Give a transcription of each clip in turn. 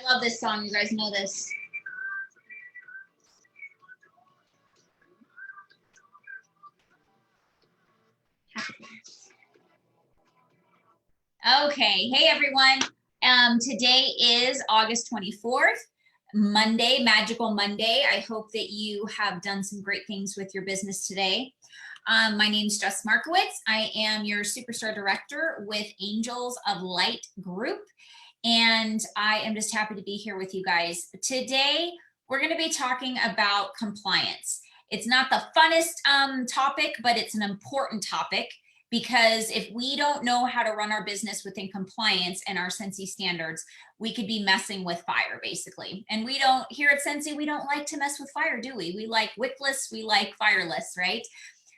love this song. You guys know this. Okay, hey everyone. Today is August 24th, Monday, Magical Monday. I hope that you have done some great things with your business today. My name is Jess Markowitz. I am your Superstar Director with Angels of Light Group, and I am just happy to be here with you guys. Today, we're going to be talking about compliance. It's not the funnest topic, but it's an important topic, because if we don't know how to run our business within compliance and our Scentsy standards, we could be messing with fire, basically. And we don't, here at Scentsy, we don't like to mess with fire, do we? We like wickless, we like fireless, right?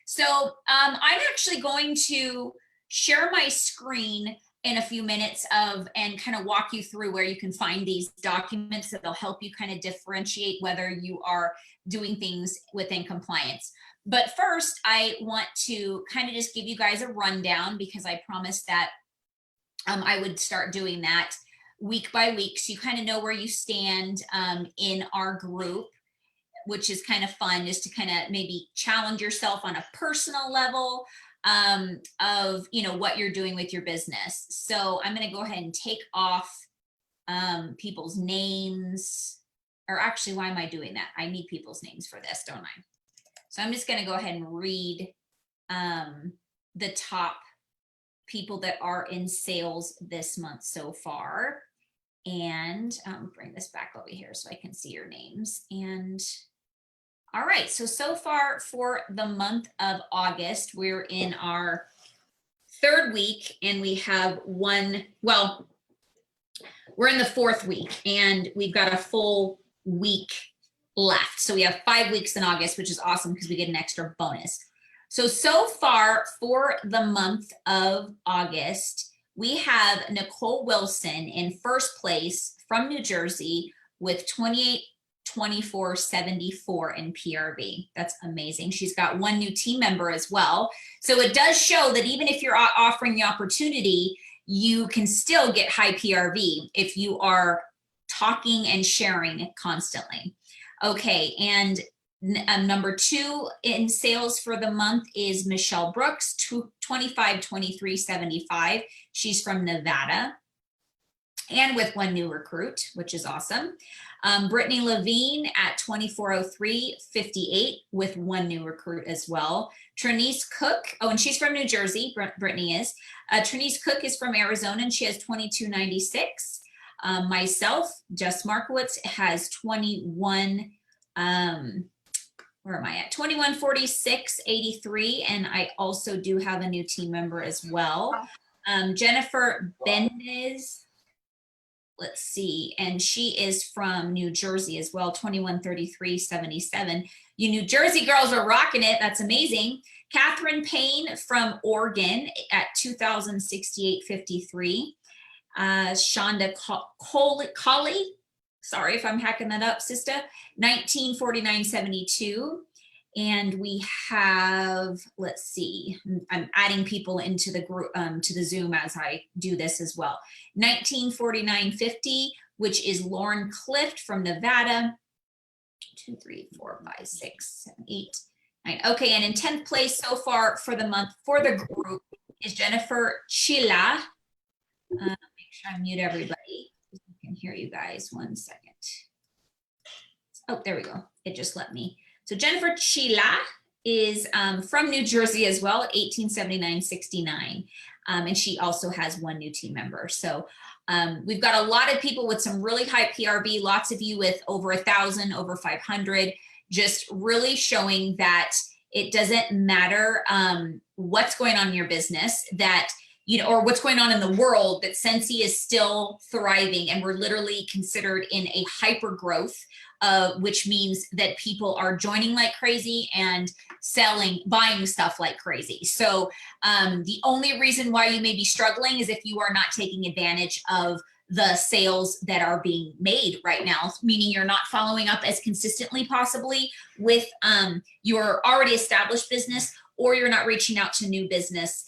So I'm actually going to share my screen in a few minutes and kind of walk you through where you can find these documents that'll help you kind of differentiate whether you are doing things within compliance. But first, I want to kind of just give you guys a rundown, because I promised that I would start doing that week by week, so you kind of know where you stand in our group, which is kind of fun, just to kind of maybe challenge yourself on a personal level of, you know, what you're doing with your business. So I'm going to go ahead and take off people's names, or actually, why am I doing that? I need people's names for this, don't I? So I'm just going to go ahead and read the top people that are in sales this month so far. And bring this back over here so I can see your names. And all right, so far for the month of August, we're in our third week, and we have we're in the fourth week, and we've got a full week left. So we have 5 weeks in August, which is awesome because we get an extra bonus. So far for the month of August, we have Nicole Wilson in first place from New Jersey with 282474 in PRV. That's amazing. She's got one new team member as well. So it does show that even if you're offering the opportunity, you can still get high PRV if you are talking and sharing constantly. Okay, and number 2 in sales for the month is Michelle Brooks, 252375. She's from Nevada, and with one new recruit, which is awesome. Brittany Levine at 240358 with one new recruit as well. Trinice Cook, oh, and she's from New Jersey, Brittany is. Trinice Cook is from Arizona, and she has 2296. Myself, Jess Markowitz, has 214683, and I also do have a new team member as well. Jennifer Bendez, let's see, and she is from New Jersey as well, 213377. You New Jersey girls are rocking it. That's amazing. Catherine Payne from Oregon at 206853. Shonda Colley, sorry if I'm hacking that up, sister, 194972. And we have, let's see, I'm adding people into the group, to the Zoom as I do this as well. 194950, which is Lauren Clift from Nevada. 2, 3, 4, 5, 6, 7, 8, 9. Okay, and in 10th place so far for the month for the group is Jennifer Chila. Make sure I mute everybody. I can hear you guys. 1 second. Oh, there we go. It just let me. So Jennifer Chila is from New Jersey as well at 187969. And she also has one new team member. So we've got a lot of people with some really high PRV, lots of you with over 1,000, over 500, just really showing that it doesn't matter what's going on in your business, that, you know, or what's going on in the world, that Scentsy is still thriving, and we're literally considered in a hyper growth, which means that people are joining like crazy and buying stuff like crazy. So the only reason why you may be struggling is if you are not taking advantage of the sales that are being made right now, meaning you're not following up as consistently possibly with your already established business, or you're not reaching out to new business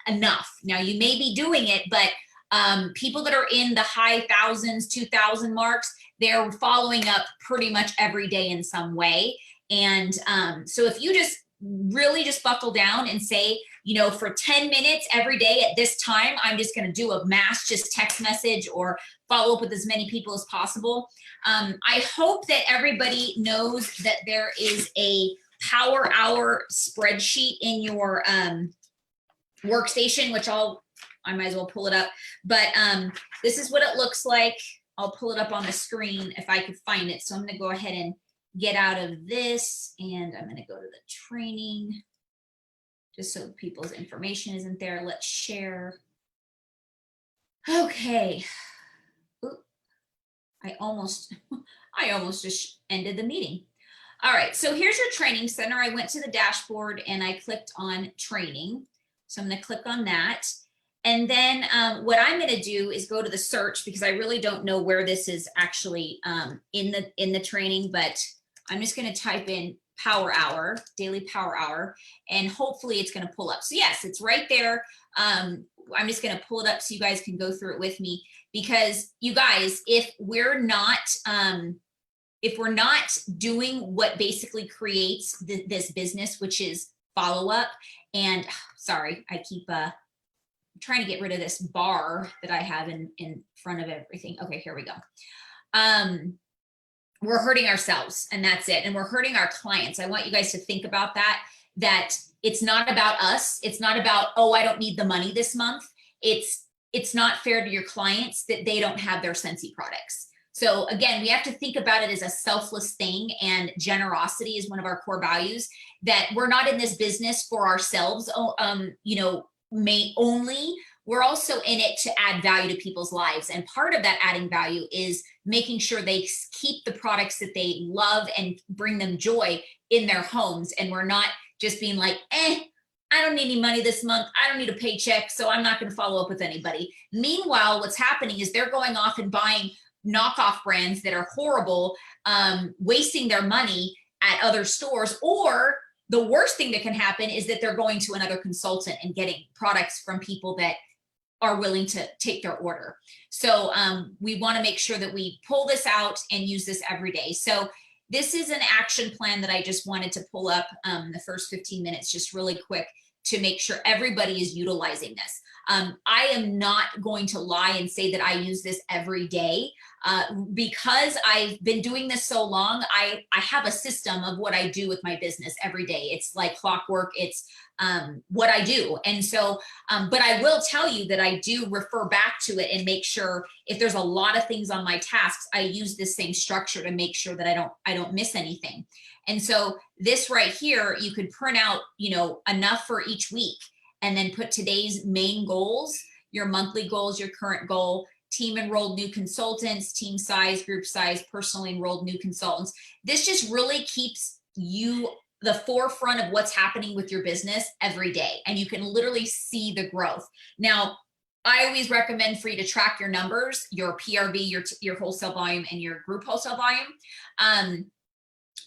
enough. Now you may be doing it, but People that are in the high thousands, 2,000 marks, they're following up pretty much every day in some way. And so if you just really just buckle down and say, you know, for 10 minutes every day at this time, I'm just going to do a mass just text message or follow up with as many people as possible. I hope that everybody knows that there is a power hour spreadsheet in your workstation, which I might as well pull it up. But this is what it looks like. I'll pull it up on the screen if I could find it. So I'm going to go ahead and get out of this, and I'm going to go to the training just so people's information isn't there. Let's share. Okay. Ooh, I almost just ended the meeting. All right, so here's your training center. I went to the dashboard and I clicked on training. So I'm going to click on that. And then what I'm going to do is go to the search, because I really don't know where this is actually in the training, but I'm just going to type in power hour, daily power hour, and hopefully it's going to pull up. So yes, it's right there. I'm just going to pull it up so you guys can go through it with me, because you guys, if we're not doing what basically creates this business, which is follow up, and sorry, I keep trying to get rid of this bar that I have in front of everything. Okay, here we go. We're hurting ourselves, and that's it. And we're hurting our clients. I want you guys to think about that it's not about us. It's not about, oh, I don't need the money this month. It's not fair to your clients that they don't have their Scentsy products. So again, we have to think about it as a selfless thing, and generosity is one of our core values, that we're not in this business for ourselves, you know, only. We're also in it to add value to people's lives. And part of that adding value is making sure they keep the products that they love and bring them joy in their homes. And we're not just being like, I don't need any money this month. I don't need a paycheck, so I'm not going to follow up with anybody. Meanwhile, what's happening is they're going off and buying knockoff brands that are horrible, wasting their money at other stores. Or the worst thing that can happen is that they're going to another consultant and getting products from people that are willing to take their order. So we want to make sure that we pull this out and use this every day. So this is an action plan that I just wanted to pull up the first 15 minutes, just really quick, to make sure everybody is utilizing this. I am not going to lie and say that I use this every day, because I've been doing this so long. I have a system of what I do with my business every day. It's like clockwork. It's what I do. And so, but I will tell you that I do refer back to it and make sure, if there's a lot of things on my tasks, I use this same structure to make sure that I don't miss anything. And so this right here, you could print out, you know, enough for each week, and then put today's main goals, your monthly goals, your current goal, team enrolled new consultants, team size, group size, personally enrolled new consultants. This just really keeps you the forefront of what's happening with your business every day. And you can literally see the growth. Now, I always recommend for you to track your numbers, your PRV, your wholesale volume, and your group wholesale volume.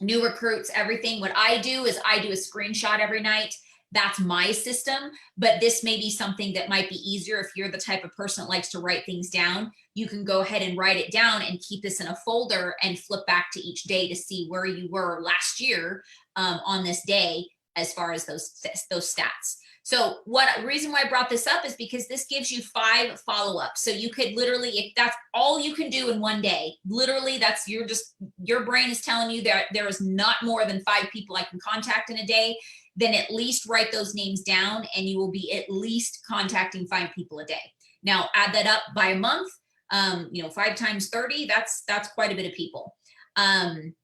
New recruits, everything. What I do is I do a screenshot every night. That's my system, but this may be something that might be easier. If you're the type of person that likes to write things down, you can go ahead and write it down and keep this in a folder and flip back to each day to see where you were last year on this day, as far as those stats. So reason why I brought this up is because this gives you 5 follow-ups. So you could literally, if that's all you can do in one day, literally that's your brain is telling you that there is not more than 5 people I can contact in a day, then at least write those names down, and you will be at least contacting 5 people a day. Now add that up by a month, you know, 5 times 30, that's quite a bit of people. And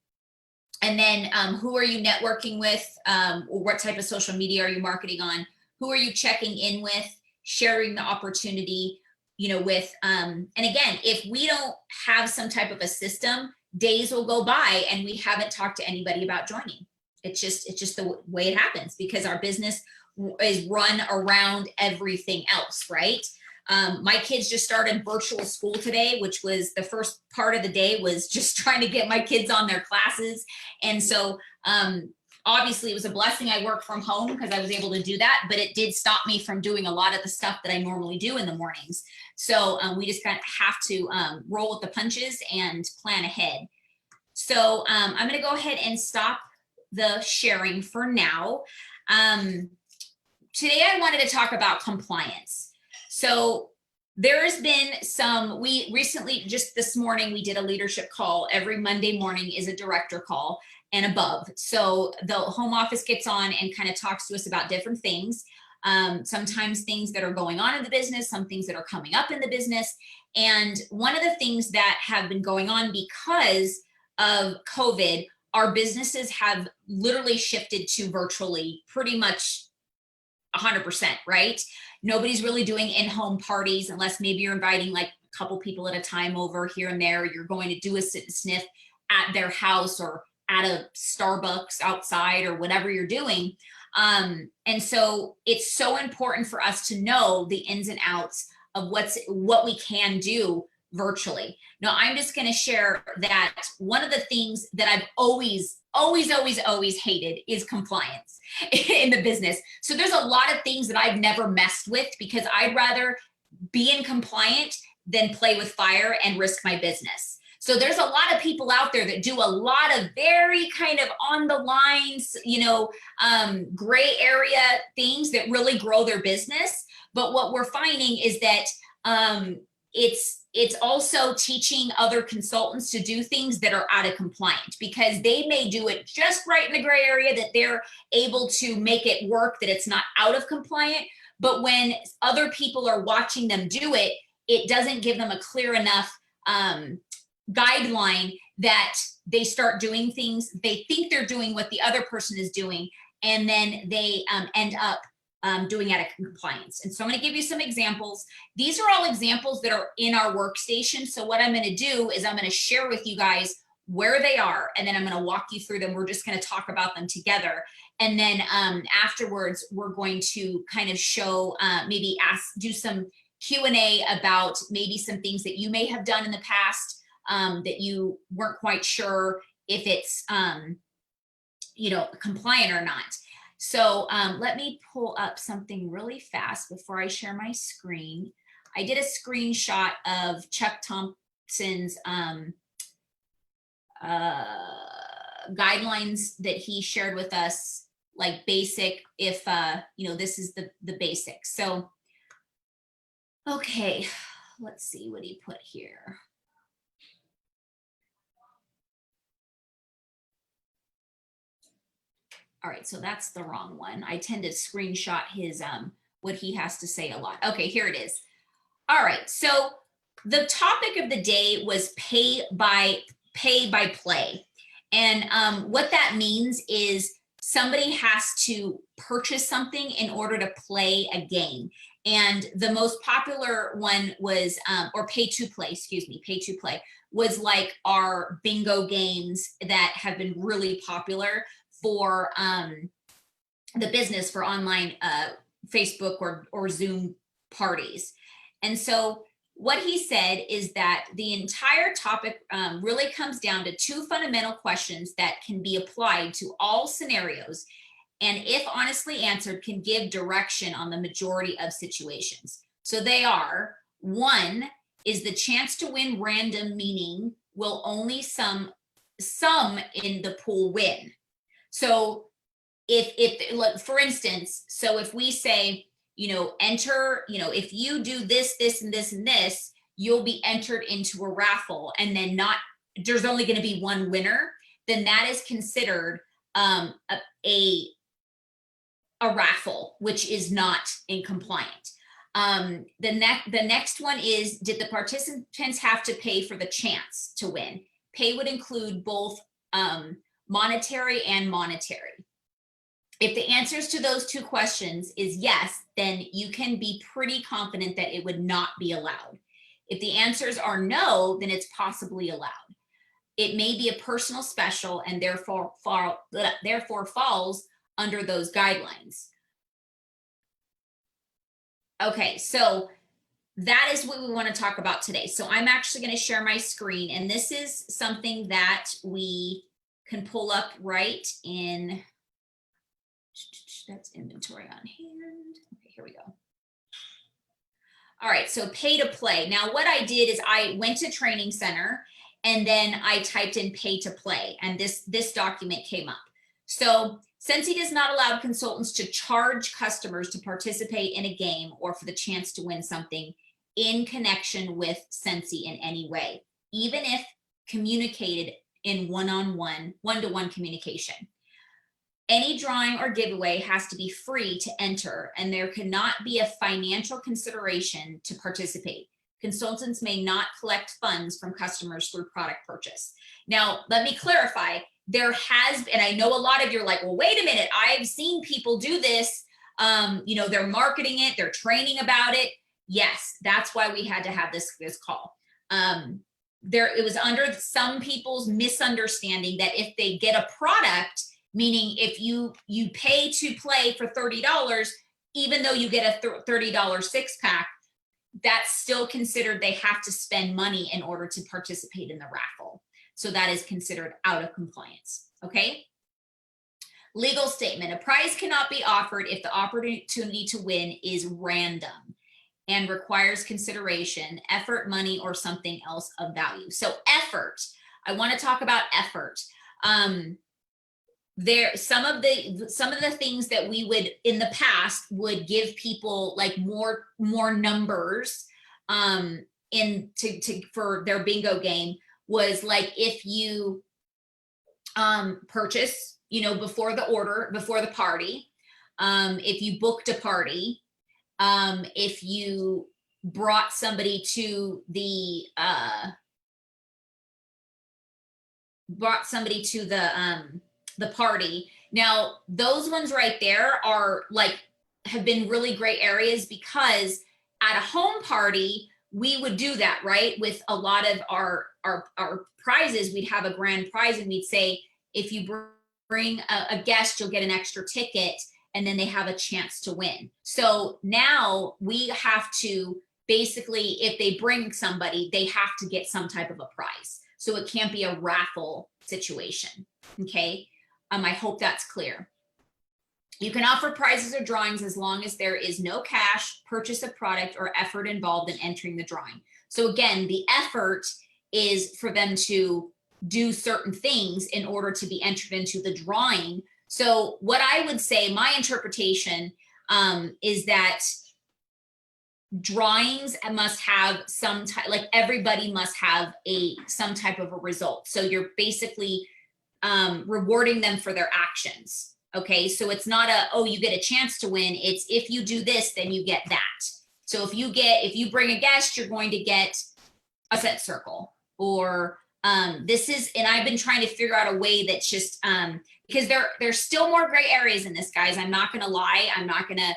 then who are you networking with? Or what type of social media are you marketing on? Who are you checking in with, sharing the opportunity, you know, with, and again, if we don't have some type of a system, days will go by and we haven't talked to anybody about joining. It's just the way it happens, because our business is run around everything else, right? My kids just started virtual school today, which was the first part of the day was just trying to get my kids on their classes. And so obviously it was a blessing I worked from home because I was able to do that, but it did stop me from doing a lot of the stuff that I normally do in the mornings. So we just kind of have to roll with the punches and plan ahead. So I'm going to go ahead and stop the sharing for now. Today I wanted to talk about compliance. So there has been we recently, just this morning, we did a leadership call. Every Monday morning is a director call and above. So the home office gets on and kind of talks to us about different things. Sometimes things that are going on in the business, some things that are coming up in the business. And one of the things that have been going on because of COVID, our businesses have literally shifted to virtually pretty much 100%, right? Nobody's really doing in-home parties unless maybe you're inviting like a couple people at a time over here and there. You're going to do a sit and sniff at their house or at a Starbucks outside or whatever you're doing. And so it's so important for us to know the ins and outs of what we can do virtually. Now, I'm just going to share that one of the things that I've always hated is compliance in the business. So there's a lot of things that I've never messed with because I'd rather be in compliant than play with fire and risk my business. So there's a lot of people out there that do a lot of very kind of on the lines, gray area things that really grow their business. But what we're finding is that it's also teaching other consultants to do things that are out of compliance because they may do it just right in the gray area that they're able to make it work, that it's not out of compliant. But when other people are watching them do it, it doesn't give them a clear enough guideline that they start doing things. They think they're doing what the other person is doing, and then they end up doing out of compliance. And so I'm going to give you some examples. These are all examples that are in our workstation. So what I'm going to do is I'm going to share with you guys where they are, and then I'm going to walk you through them. We're just going to talk about them together. And then afterwards, we're going to kind of show, do some Q&A about maybe some things that you may have done in the past that you weren't quite sure if it's, compliant or not. So let me pull up something really fast before I share my screen. I did a screenshot of Chuck Thompson's guidelines that he shared with us, like basic, if, this is the basics. So, okay, let's see what he put here. All right, so that's the wrong one. I tend to screenshot his what he has to say a lot. Okay, here it is. All right, so the topic of the day was pay by play. And what that means is somebody has to purchase something in order to play a game. And the most popular one was, or PaytoPlay, PaytoPlay was like our bingo games that have been really popular for the business, for online Facebook or Zoom parties. And so what he said is that the entire topic really comes down to two fundamental questions that can be applied to all scenarios, and if honestly answered, can give direction on the majority of situations. So they are: one, is the chance to win random, meaning will only some in the pool win? So if for instance, so if we say, enter, if you do this, this, and this, and this, you'll be entered into a raffle, and then there's only going to be one winner, then that is considered a raffle, which is not in compliant. The next one is, did the participants have to pay for the chance to win? Pay would include both monetary and monetary. If the answers to those two questions is yes, then you can be pretty confident that it would not be allowed. If the answers are no, then it's possibly allowed. It may be a personal special and therefore falls under those guidelines. Okay, so that is what we want to talk about today. So I'm actually going to share my screen, and this is something that we can pull up right in That's inventory on hand. Okay, here we go. All right, so pay to play. Now what I did is I went to Training Center and then I typed in pay to play, and this document came up. So Scentsy does not allow consultants to charge customers to participate in a game or for the chance to win something in connection with Scentsy in any way, even if communicated in one-on-one, one-to-one communication. Any drawing or giveaway has to be free to enter, and there cannot be a financial consideration to participate. Consultants may not collect funds from customers through product purchase. Now, let me clarify. There has, and I know a lot of you are like, well, wait a minute, I've seen people do this. You know, they're marketing it, they're training about it. Yes, that's why we had to have this call. It was under some people's misunderstanding that if they get a product, meaning if you pay to play for $30, even though you get a $30 six-pack, that's still considered they have to spend money in order to participate in the raffle. So that is considered out of compliance, okay? Legal statement, a prize cannot be offered if the opportunity to win is random and requires consideration, effort, money, or something else of value. So effort, I want to talk about effort. There, some of the things that we would in the past would give people like more numbers for their bingo game was like if you purchase, you know, before the party, if you booked a party, if you brought somebody to the party. Now, those ones right there are like, have been really great areas because at a home party, we would do that, right? With a lot of our prizes, we'd have a grand prize and we'd say, if you bring a guest, you'll get an extra ticket and then they have a chance to win. So now we have to basically, if they bring somebody, they have to get some type of a prize. So it can't be a raffle situation, okay? I hope that's clear. You can offer prizes or drawings as long as there is no cash, purchase of product, or effort involved in entering the drawing. So again, the effort is for them to do certain things in order to be entered into the drawing. So what I would say, my interpretation is that drawings must have some type, like everybody must have some type of a result. So you're basically rewarding them for their actions. Okay, so it's not oh, you get a chance to win. It's if you do this, then you get that. So if you bring a guest, you're going to get a scent circle, or this is, and I've been trying to figure out a way that's just because there's still more gray areas in this, guys. I'm not gonna lie. I'm not gonna.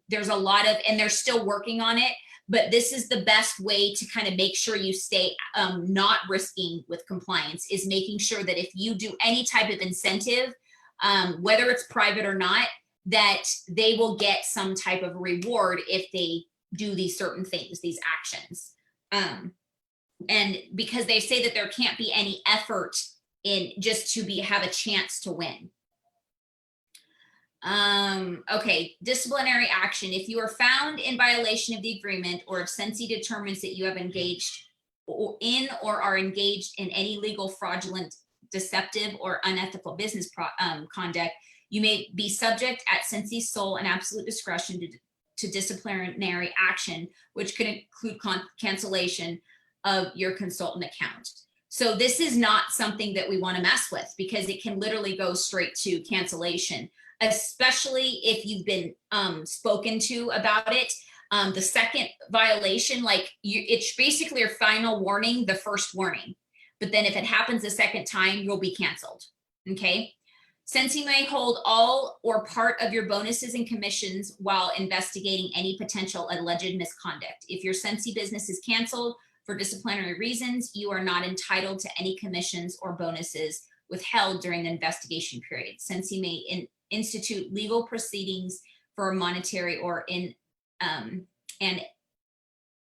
There's a lot of, and they're still working on it. But this is the best way to kind of make sure you stay not risking with compliance, is making sure that if you do any type of incentive, whether it's private or not, that they will get some type of reward if they do these certain things, these actions. And because they say that there can't be any effort in just to have a chance to win. Okay, disciplinary action. If you are found in violation of the agreement, or if Scentsy determines that you have engaged in or are engaged in any legal, fraudulent, deceptive, or unethical business conduct, you may be subject at Scentsy's sole and absolute discretion to disciplinary action, which could include cancellation of your consultant account. So this is not something that we want to mess with, because it can literally go straight to cancellation, especially if you've been spoken to about it. The second violation, like it's basically your final warning, the first warning. But then if it happens a second time, you'll be canceled, okay? Scentsy may hold all or part of your bonuses and commissions while investigating any potential alleged misconduct. If your Scentsy business is canceled for disciplinary reasons, you are not entitled to any commissions or bonuses withheld during the investigation period. Scentsy may institute legal proceedings for monetary or and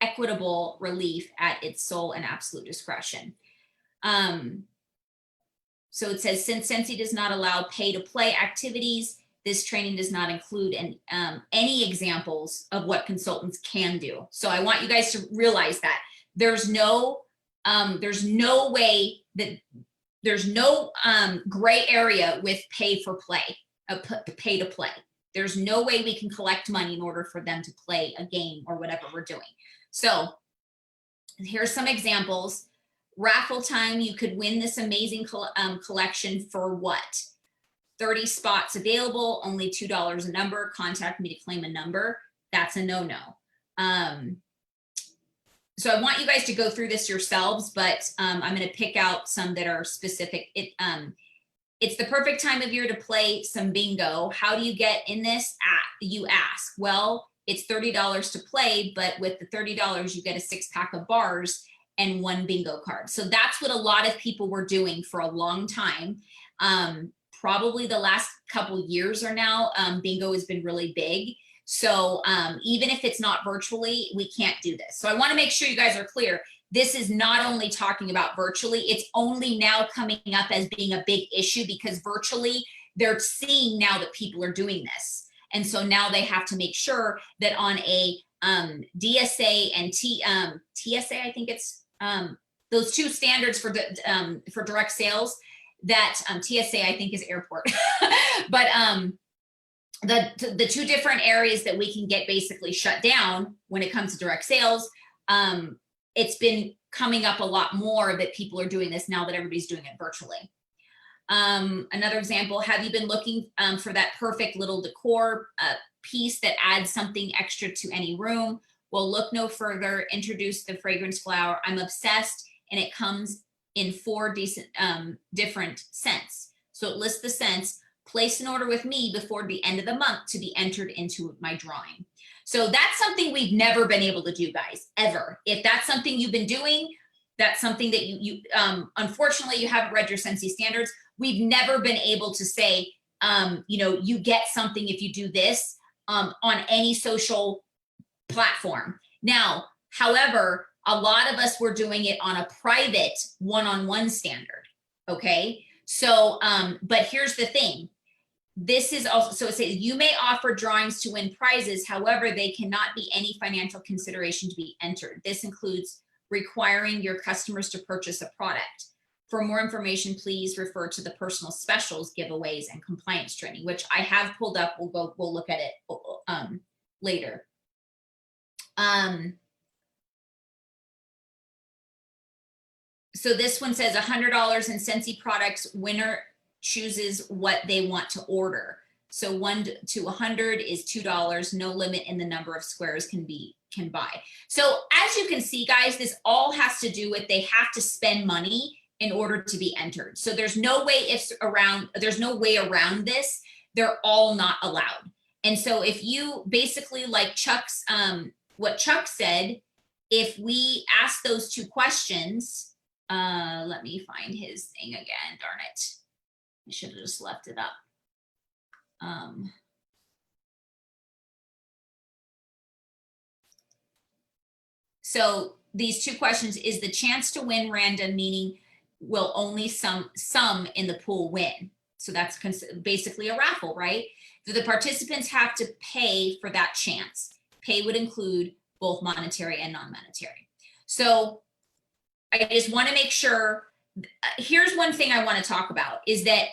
equitable relief at its sole and absolute discretion. So it says, since Scentsy does not allow pay-to-play activities, this training does not include any examples of what consultants can do. So I want you guys to realize that there's no way that there's no gray area with pay to play. There's no way we can collect money in order for them to play a game or whatever we're doing. So here's some examples. Raffle time, you could win this amazing collection for what? 30 spots available, only $2 a number. Contact me to claim a number. That's a no-no. So I want you guys to go through this yourselves, but I'm going to pick out some that are specific. It's the perfect time of year to play some bingo. How do you get in this? You ask. Well, it's $30 to play, but with the $30, you get a 6-pack of bars and 1 bingo card. So that's what a lot of people were doing for a long time. Probably the last couple years or now, bingo has been really big. So even if it's not virtually, we can't do this. So I want to make sure you guys are clear. This is not only talking about virtually, it's only now coming up as being a big issue because virtually they're seeing now that people are doing this. And so now they have to make sure that on a DSA and TSA, I think it's those 2 standards for the for direct sales, that TSA I think is airport, but the 2 different areas that we can get basically shut down when it comes to direct sales, it's been coming up a lot more that people are doing this now that everybody's doing it virtually. Another example, have you been looking for that perfect little decor piece that adds something extra to any room? Well, look no further. Introduce the fragrance flower. I'm obsessed, and it comes in 4 different scents. So it lists the scents. Place an order with me before the end of the month to be entered into my drawing. So that's something we've never been able to do, guys, ever. If that's something you've been doing, that's something that you unfortunately, you haven't read your Scentsy standards. We've never been able to say, you get something if you do this on any social platform. Now, however, a lot of us were doing it on a private one-on-one standard. Okay. So, but here's the thing. This is also, so it says you may offer drawings to win prizes. However, they cannot be any financial consideration to be entered. This includes requiring your customers to purchase a product. For more information, please refer to the personal specials, giveaways, and compliance training, which I have pulled up. We'll look at it later. So this one says $100 in Scentsy products. Winner chooses what they want to order. So 1 to 100 is $2. No limit in the number of squares can buy. So as you can see, guys, this all has to do with they have to spend money in order to be entered. So there's no way there's no way around this. They're all not allowed. And so if you basically, like Chuck's, what Chuck said, if we ask those 2 questions, let me find his thing again, darn it. I should have just left it up. So these 2 questions, is the chance to win random, meaning will only some in the pool win? So that's basically a raffle, right? So the participants have to pay for that chance. Pay would include both monetary and non-monetary. So I just want to make sure, here's one thing I want to talk about is that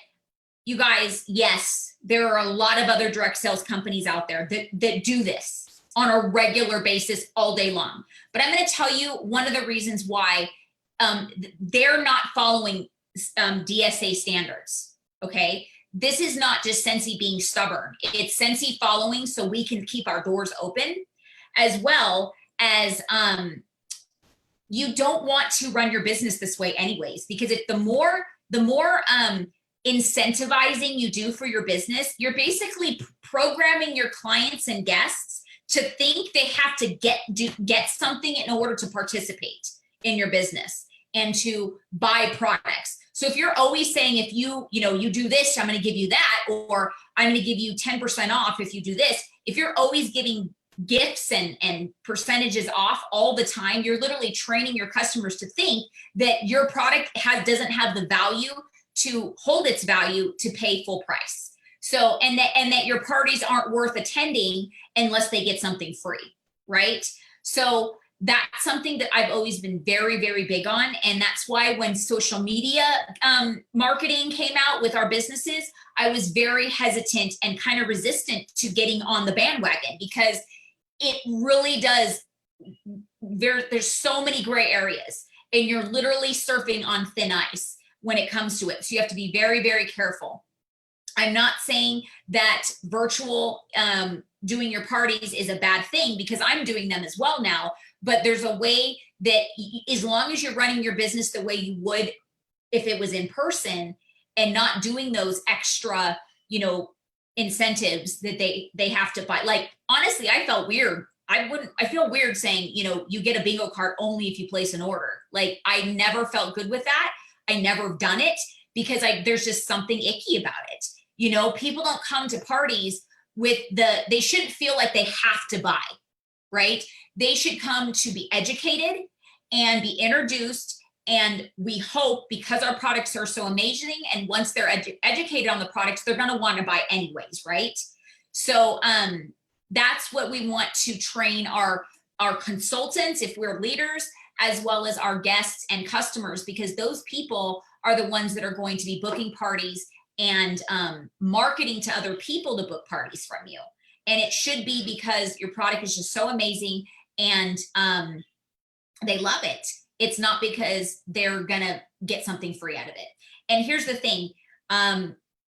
you guys, yes, there are a lot of other direct sales companies out there that do this on a regular basis all day long. But I'm going to tell you one of the reasons why they're not following DSA standards, okay? This is not just Scentsy being stubborn. It's Scentsy following so we can keep our doors open, as well as you don't want to run your business this way anyways, because if the more incentivizing you do for your business, you're basically programming your clients and guests to think they have to get something in order to participate in your business and to buy products. So if you're always saying, if you do this, I'm going to give you that, or I'm going to give you 10% off if you do this, if you're always giving gifts and percentages off all the time, you're literally training your customers to think that your product doesn't have the value to hold its value to pay full price. So, and that your parties aren't worth attending unless they get something free, right? So that's something that I've always been very, very big on. And that's why when social media marketing came out with our businesses, I was very hesitant and kind of resistant to getting on the bandwagon, because it really does. There's so many gray areas, and you're literally surfing on thin ice when it comes to it. So you have to be very, very careful. I'm not saying that virtual doing your parties is a bad thing, because I'm doing them as well now, but there's a way that as long as you're running your business the way you would if it was in person, and not doing those extra, incentives that they have to buy. Like, honestly, I felt weird. I feel weird saying, you get a bingo card only if you place an order. Like, I never felt good with that. I never done it, because there's just something icky about it. People don't come to parties with they shouldn't feel like they have to buy, right? They should come to be educated and be introduced. And we hope, because our products are so amazing, and once they're educated on the products, they're going to want to buy anyways, right? So that's what we want to train our consultants, if we're leaders, as well as our guests and customers, because those people are the ones that are going to be booking parties and marketing to other people to book parties from you. And it should be because your product is just so amazing and they love it. It's not because they're gonna get something free out of it. And here's the thing,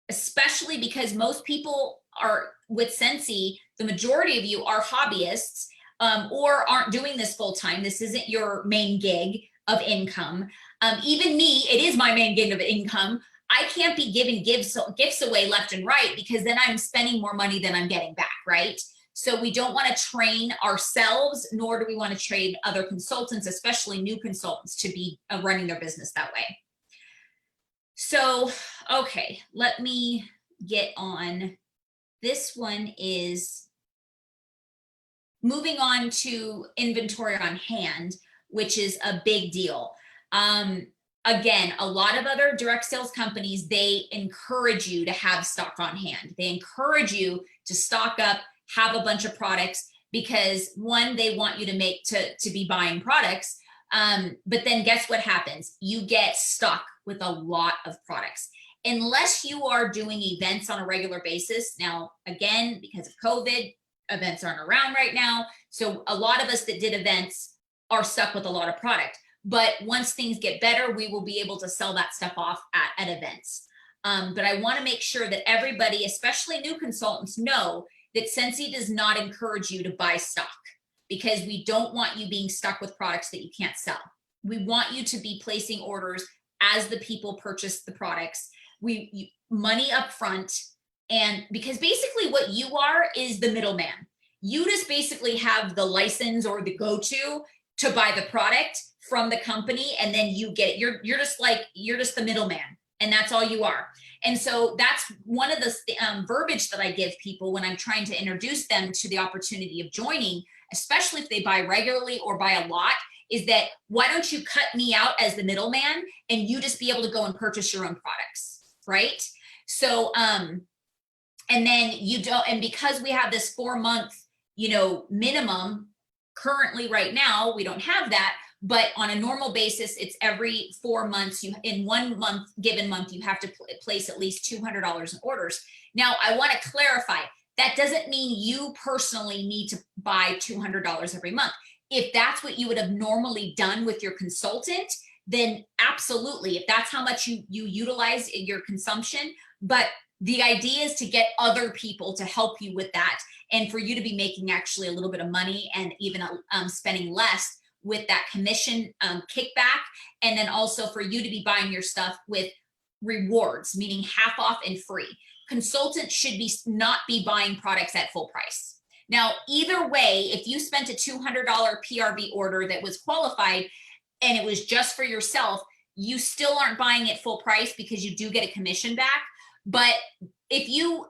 especially because most people are with Scentsy, the majority of you are hobbyists or aren't doing this full time. This isn't your main gig of income. Even me, it is my main gig of income. I can't be giving gifts away left and right, because then I'm spending more money than I'm getting back, right? So we don't want to train ourselves, nor do we want to train other consultants, especially new consultants, to be running their business that way. So, okay, let me get on. This one is moving on to inventory on hand, which is a big deal. Again, a lot of other direct sales companies, they encourage you to have stock on hand. They encourage you to stock up, have a bunch of products, because one, they want you to be buying products. But then guess what happens? You get stuck with a lot of products. Unless you are doing events on a regular basis. Now, again, because of COVID, events aren't around right now. So a lot of us that did events are stuck with a lot of product. But once things get better, we will be able to sell that stuff off at events. But I want to make sure that everybody, especially new consultants, know that Scentsy does not encourage you to buy stock, because we don't want you being stuck with products that you can't sell. We want you to be placing orders as the people purchase the products. Money up front, and because basically what you are is the middleman. You just basically have the license or the go-to to buy the product from the company, and then you get it. You're just the middleman, and that's all you are. And so that's one of the verbiage that I give people when I'm trying to introduce them to the opportunity of joining, especially if they buy regularly or buy a lot, is that why don't you cut me out as the middleman and you just be able to go and purchase your own products, right? So, and then you don't, and because we have this 4-month, minimum currently right now, we don't have that. But on a normal basis, it's every 4 months. In 1 month, given month, you have to place at least $200 in orders. Now, I want to clarify, that doesn't mean you personally need to buy $200 every month. If that's what you would have normally done with your consultant, then absolutely, if that's how much you utilize in your consumption. But the idea is to get other people to help you with that, and for you to be making actually a little bit of money, and even spending less with that commission kickback. And then also for you to be buying your stuff with rewards, meaning half off and free. Consultants should not be buying products at full price. Now, either way, if you spent a $200 PRV order that was qualified and it was just for yourself, you still aren't buying it full price, because you do get a commission back. But if you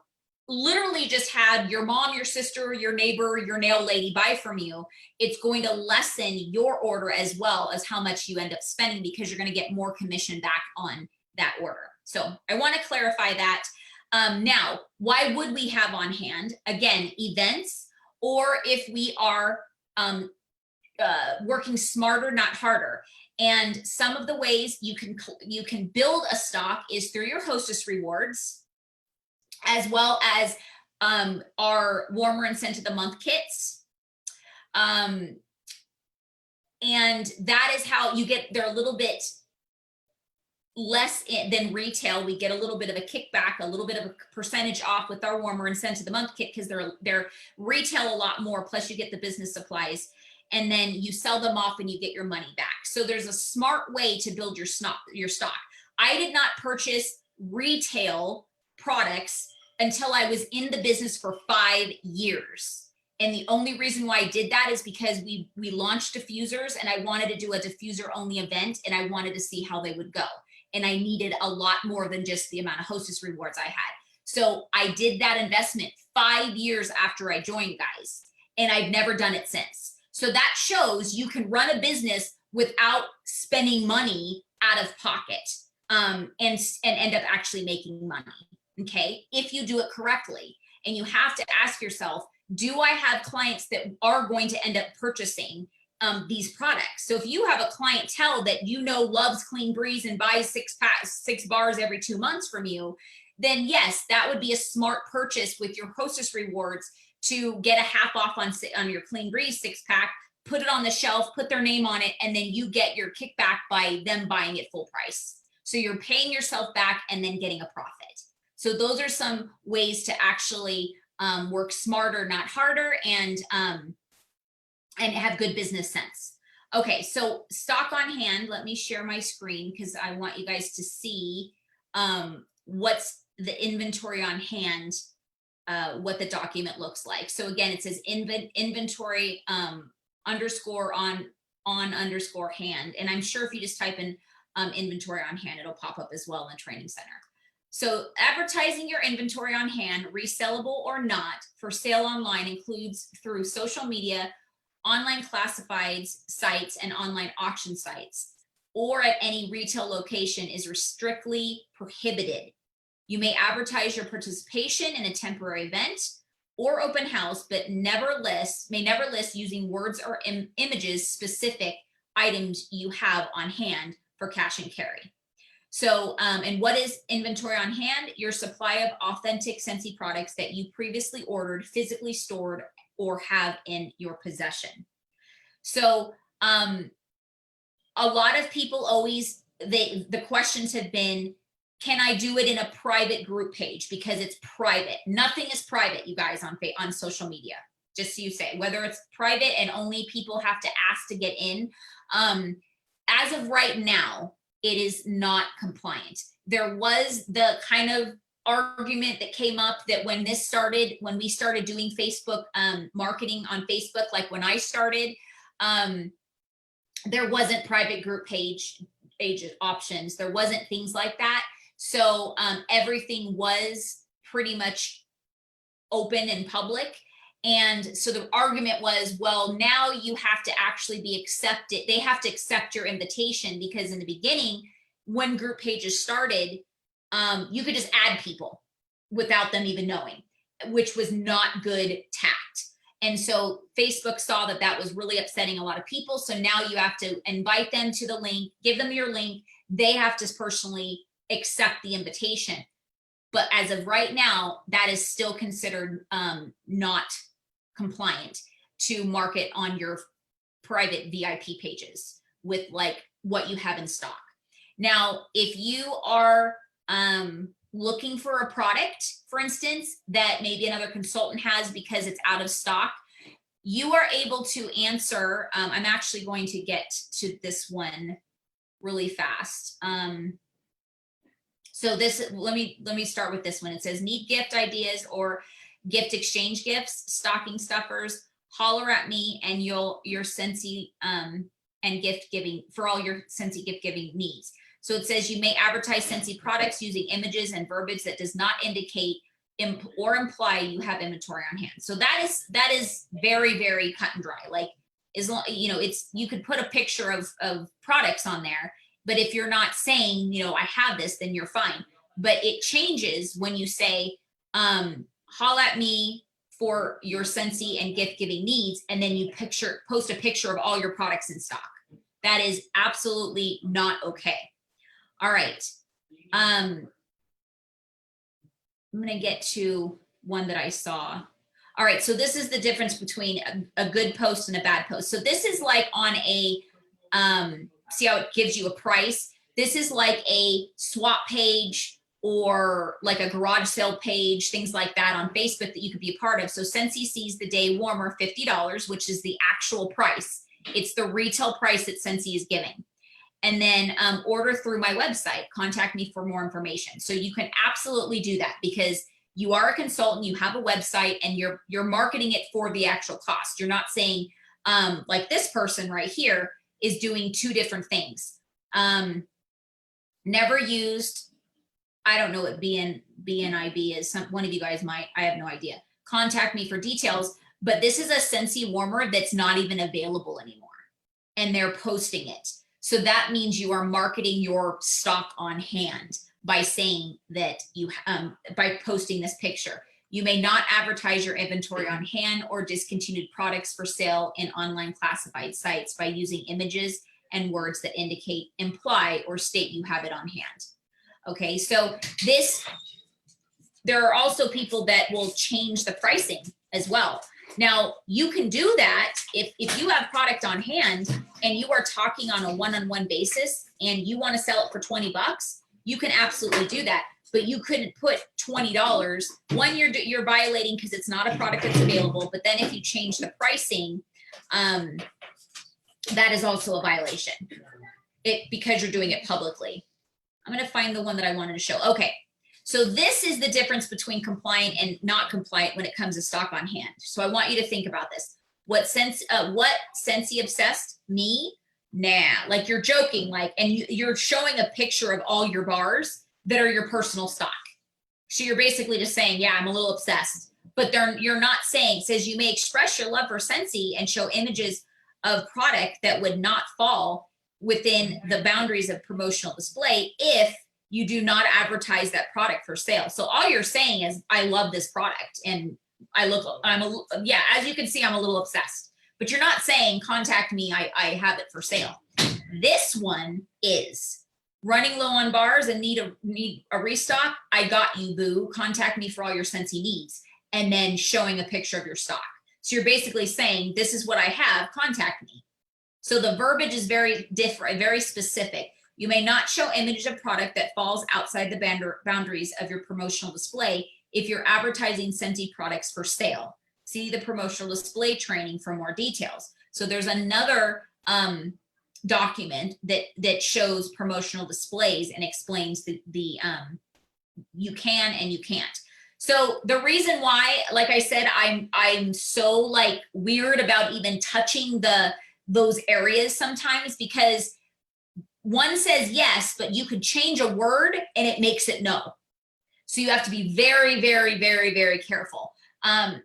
literally just had your mom, your sister, your neighbor, your nail lady buy from you, it's going to lessen your order as well as how much you end up spending, because you're going to get more commission back on that order. So I want to clarify that. Now, why would we have on hand? Again, events, or if we are working smarter, not harder. And some of the ways you can build a stock is through your hostess rewards, as well as our warmer and scent of the month kits. And that is how you get, they're a little bit less than retail. We get a little bit of a kickback, a little bit of a percentage off with our warmer and scent of the month kit, because they're retail a lot more, plus you get the business supplies, and then you sell them off and you get your money back. So there's a smart way to build your stock. I did not purchase retail products until I was in the business for 5 years. And the only reason why I did that is because we launched diffusers, and I wanted to do a diffuser only event, and I wanted to see how they would go. And I needed a lot more than just the amount of hostess rewards I had. So I did that investment 5 years after I joined, guys, and I've never done it since. So that shows you can run a business without spending money out of pocket, and end up actually making money, okay? If you do it correctly. And you have to ask yourself, do I have clients that are going to end up purchasing these products? So if you have a clientele that you know loves Clean Breeze and buys 6 bars every 2 months from you, then yes, that would be a smart purchase with your hostess rewards to get a half off on your Clean Breeze 6-pack, put it on the shelf, put their name on it, and then you get your kickback by them buying it full price. So you're paying yourself back and then getting a profit. So those are some ways to actually work smarter, not harder, and have good business sense. Okay, so stock on hand. Let me share my screen because I want you guys to see what's the inventory on hand, what the document looks like. So again, it says inventory underscore on underscore hand. And I'm sure if you just type in inventory on hand, it'll pop up as well in the training center. So advertising your inventory on hand, resellable or not, for sale online includes through social media, online classifieds sites, and online auction sites, or at any retail location is strictly prohibited. You may advertise your participation in a temporary event or open house, but may never list using words or images specific items you have on hand for cash and carry. So, and what is inventory on hand? Your supply of authentic Scentsy products that you previously ordered, physically stored, or have in your possession. So, a lot of people always, the questions have been, can I do it in a private group page? Because it's private. Nothing is private, you guys, on social media. Just so you say, whether it's private and only people have to ask to get in. As of right now, it is not compliant. There was the kind of argument that came up that when we started doing Facebook marketing on Facebook, like when I started, there wasn't private group page options. There wasn't things like that. So everything was pretty much open and public. And so the argument was, well, now you have to actually be accepted. They have to accept your invitation, because in the beginning, when group pages started, you could just add people without them even knowing, which was not good tact. And so Facebook saw that that was really upsetting a lot of people. So now you have to invite them to the link, give them your link. They have to personally accept the invitation. But as of right now, that is still considered not compliant to market on your private VIP pages with like what you have in stock. Now, if you are looking for a product, for instance, that maybe another consultant has because it's out of stock, you are able to answer. I'm actually going to get to this one really fast. So this, let me start with this one. It says, need gift ideas or gift exchange gifts, stocking stuffers, holler at me and your Scentsy and gift giving for all your Scentsy gift giving needs. So it says you may advertise Scentsy products using images and verbiage that does not indicate or imply you have inventory on hand. So that is very, very cut and dry. Like, as long, you know, you could put a picture of products on there, but if you're not saying, you know, I have this, then you're fine. but it changes when you say, holla at me for your Scentsy and gift giving needs, and then you post a picture of all your products in stock. That is absolutely not okay. All right. I'm gonna get to one that I saw. All right, so this is the difference between a good post and a bad post. So this is like on a, see how it gives you a price? This is like a swap page or like a garage sale page, things like that on Facebook that you could be a part of. So Scentsy sees the day warmer, $50, which is the actual price. It's the retail price that Scentsy is giving. And then order through my website, contact me for more information. So you can absolutely do that because you are a consultant, you have a website, and you're marketing it for the actual cost. You're not saying, like this person right here is doing two different things. Never used, I don't know what BNIB is. One of you guys might, I have no idea. Contact me for details, but this is a Scentsy warmer that's not even available anymore, and they're posting it. So that means you are marketing your stock on hand by saying that you, by posting this picture. You may not advertise your inventory on hand or discontinued products for sale in online classified sites by using images and words that indicate, imply, or state you have it on hand. Okay, so there are also people that will change the pricing as well. Now, you can do that if you have product on hand and you are talking on a one-on-one basis and you want to sell it for 20 bucks, you can absolutely do that. But you couldn't put $20. One, you're violating because it's not a product that's available. But then if you change the pricing, that is also a violation. Because you're doing it publicly. I'm going to find the one that I wanted to show. Okay. So this is the difference between compliant and not compliant when it comes to stock on hand. So I want you to think about this. What Scentsy obsessed? Me? Nah, like you're joking, like, and you're showing a picture of all your bars that are your personal stock. So you're basically just saying, yeah, I'm a little obsessed, but you're not saying, it says you may express your love for Scentsy and show images of product that would not fall within the boundaries of promotional display if you do not advertise that product for sale. So all you're saying is, I love this product and yeah, as you can see, I'm a little obsessed, but you're not saying contact me, I have it for sale. This one is running low on bars and need a restock. I got you, boo. Contact me for all your Scentsy needs. And then showing a picture of your stock. So you're basically saying, this is what I have, contact me. So the verbiage is very different, very specific. You may not show images of product that falls outside the boundaries of your promotional display if you're advertising Scentsy products for sale. See the promotional display training for more details. So there's another document that shows promotional displays and explains the you can and you can't. So the reason why, like I said, I'm so like weird about even touching those areas sometimes, because one says yes, but you could change a word and it makes it no. So you have to be very, very, very, very careful.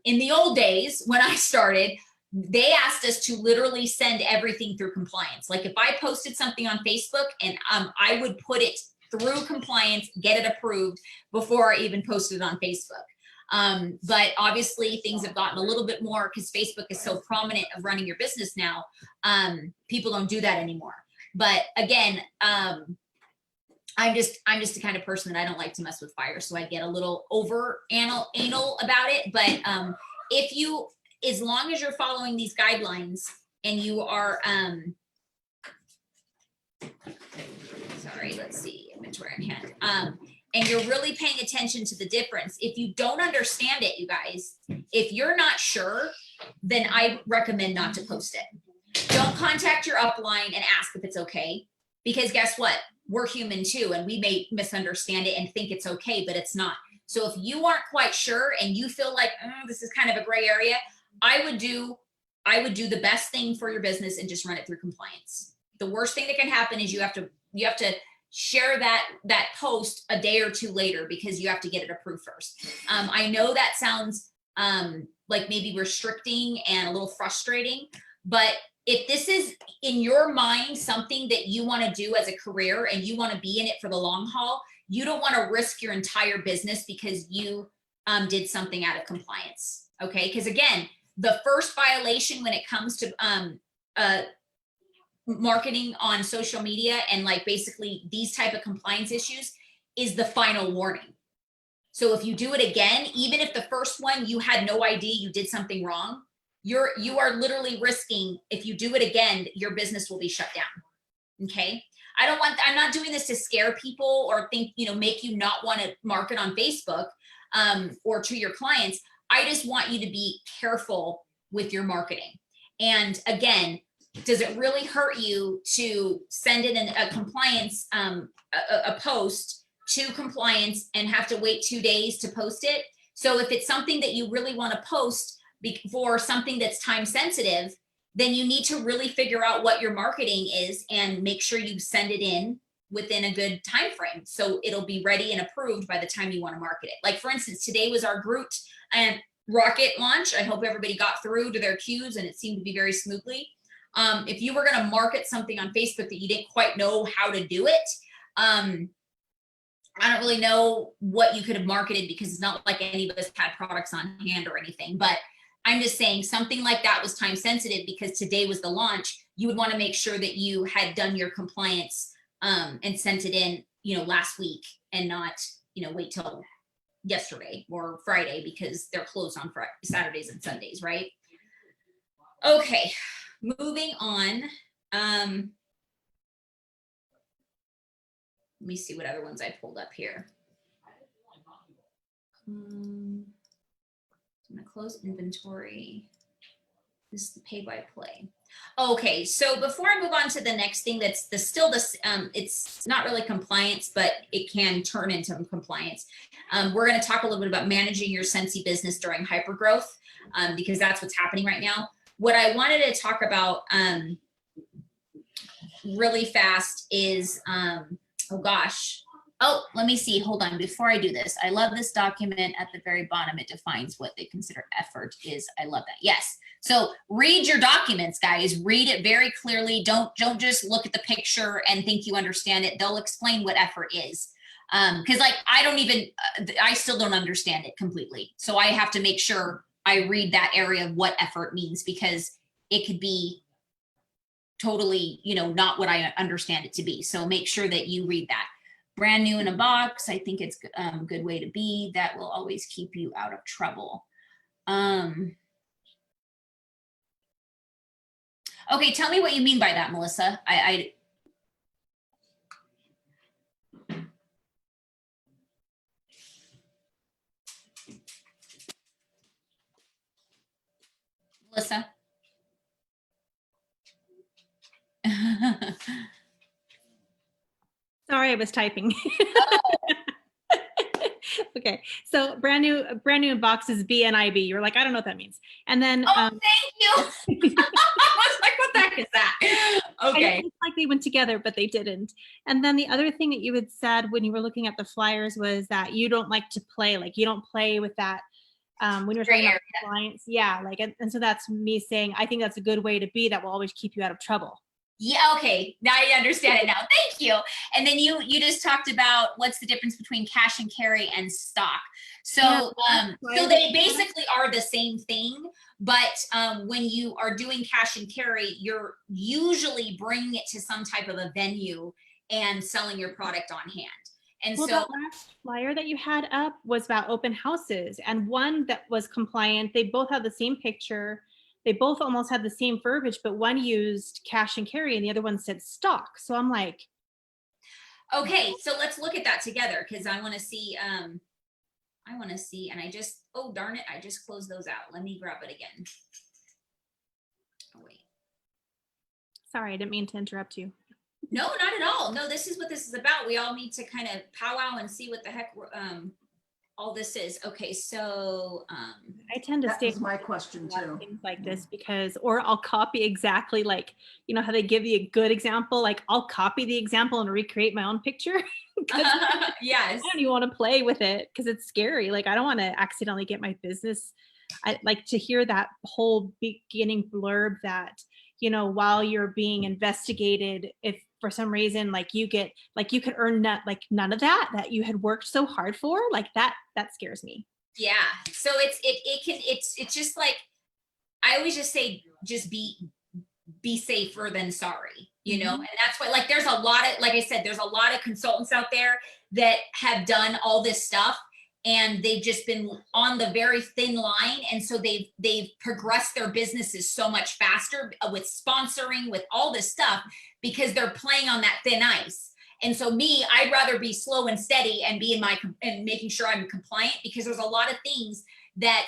In the old days, when I started, they asked us to literally send everything through compliance. Like if I posted something on Facebook and I would put it through compliance, get it approved before I even posted it on Facebook. But obviously things have gotten a little bit more because Facebook is so prominent of running your business now. People don't do that anymore. But again, I'm just the kind of person that I don't like to mess with fire. So I get a little over anal about it. But as long as you're following these guidelines and you are, sorry, let's see, inventory on hand. And you're really paying attention to the difference. If you don't understand it, you guys, if you're not sure, then I recommend not to post it. Don't contact your upline and ask if it's okay, because guess what? We're human too, and we may misunderstand it and think it's okay, but it's not. So if you aren't quite sure and you feel like this is kind of a gray area, I would do the best thing for your business and just run it through compliance. The worst thing that can happen is you have to share that post a day or two later because you have to get it approved first. I know that sounds like maybe restricting and a little frustrating, but if this is in your mind something that you want to do as a career and you want to be in it for the long haul, you don't want to risk your entire business because you did something out of compliance. Okay, because again, the first violation when it comes to marketing on social media and like basically these type of compliance issues is the final warning. So if you do it again, even if the first one you had no idea you did something wrong, you are literally risking, if you do it again, your business will be shut down. Okay, I'm not doing this to scare people or think, make you not want to market on Facebook or to your clients. I just want you to be careful with your marketing. And again, does it really hurt you to send in a compliance, a post to compliance and have to wait 2 days to post it? So if it's something that you really want to post for something that's time sensitive, then you need to really figure out what your marketing is and make sure you send it in within a good time frame so it'll be ready and approved by the time you want to market it. Like for instance, today was our Groot and Rocket launch. I hope everybody got through to their queues and it seemed to be very smoothly. If you were going to market something on Facebook that you didn't quite know how to do it, I don't really know what you could have marketed because it's not like any of us had products on hand or anything, but I'm just saying something like that was time sensitive because today was the launch. You would want to make sure that you had done your compliance and sent it in, last week and not, wait till yesterday or Friday because they're closed on Saturdays and Sundays, right? Okay, moving on. Let me see what other ones I pulled up here. I'm gonna close inventory. This is the pay-by-play. Okay, so before I move on to the next thing, that's still this, it's not really compliance, but it can turn into compliance. We're going to talk a little bit about managing your Scentsy business during hypergrowth, because that's what's happening right now. What I wanted to talk about really fast is, oh gosh. Oh, let me see. Hold on. Before I do this, I love this document at the very bottom. It defines what they consider effort is. I love that. Yes. So read your documents, guys. Read it very clearly. Don't just look at the picture and think you understand it. They'll explain what effort is. Because like I still don't understand it completely. So I have to make sure I read that area of what effort means because it could be totally, not what I understand it to be. So make sure that you read that. Brand new in a box. I think it's a good way to be. That will always keep you out of trouble. Okay, tell me what you mean by that, Melissa. Melissa. Sorry, I was typing. Okay, so brand new box is BNIB. You're like, I don't know what that means. And then thank you. I was like, what the heck is that? Okay. It's like they went together, but they didn't. And then the other thing that you had said when you were looking at the flyers was that you don't like to play, like you don't play with that when you're talking about clients. Yeah, like and so that's me saying I think that's a good way to be that will always keep you out of trouble. Yeah, okay. Now I understand it now. Thank you. And then you just talked about what's the difference between cash and carry and stock. So so they basically are the same thing, but when you are doing cash and carry, you're usually bringing it to some type of a venue and selling your product on hand. And well, so that last flyer that you had up was about open houses, and one that was compliant. They both have the same picture. They both almost had the same verbiage, but one used cash and carry and the other one said stock. So I'm like, okay, so let's look at that together because I want to see, and oh, darn it, I just closed those out. Let me grab it again. Oh, wait. Sorry, I didn't mean to interrupt you. No, not at all. No, this is what this is about. We all need to kind of powwow and see what the heck all this is. Okay, so I tend to stay. That was my question too. Things like this because, or I'll copy exactly like, how they give you a good example. Like I'll copy the example and recreate my own picture. Yes. I don't even want to play with it because it's scary. Like I don't want to accidentally get my business. I like to hear that whole beginning blurb that, you know, while you're being investigated, if for some reason, like you get, like you could earn none of that you had worked so hard for, like that scares me. Yeah. So it's just like, I always just say, just be safer than sorry, you know? And that's why, like, there's a lot of, like I said, there's a lot of consultants out there that have done all this stuff, and they've just been on the very thin line. And so they've progressed their businesses so much faster with sponsoring, with all this stuff, because they're playing on that thin ice. And so me, I'd rather be slow and steady and be and making sure I'm compliant, because there's a lot of things that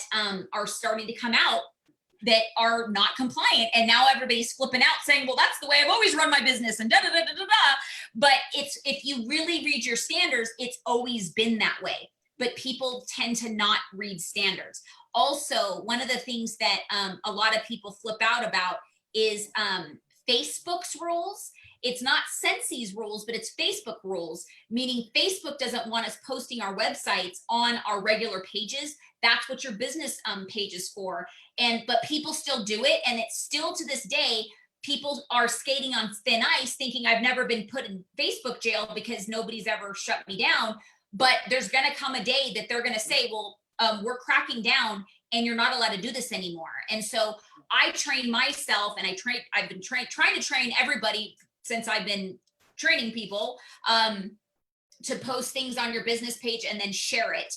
are starting to come out that are not compliant. And now everybody's flipping out saying, well, that's the way I've always run my business and da da da da da da. But if you really read your standards, it's always been that way. But people tend to not read standards. Also, one of the things that a lot of people flip out about is Facebook's rules. It's not Scentsy's rules, but it's Facebook rules, meaning Facebook doesn't want us posting our websites on our regular pages. That's what your business page is for. But people still do it. And it's still, to this day, people are skating on thin ice, thinking I've never been put in Facebook jail because nobody's ever shut me down. But there's going to come a day that they're going to say, well, we're cracking down and you're not allowed to do this anymore. And so I train myself, and I've been trying to train everybody since I've been training people to post things on your business page and then share it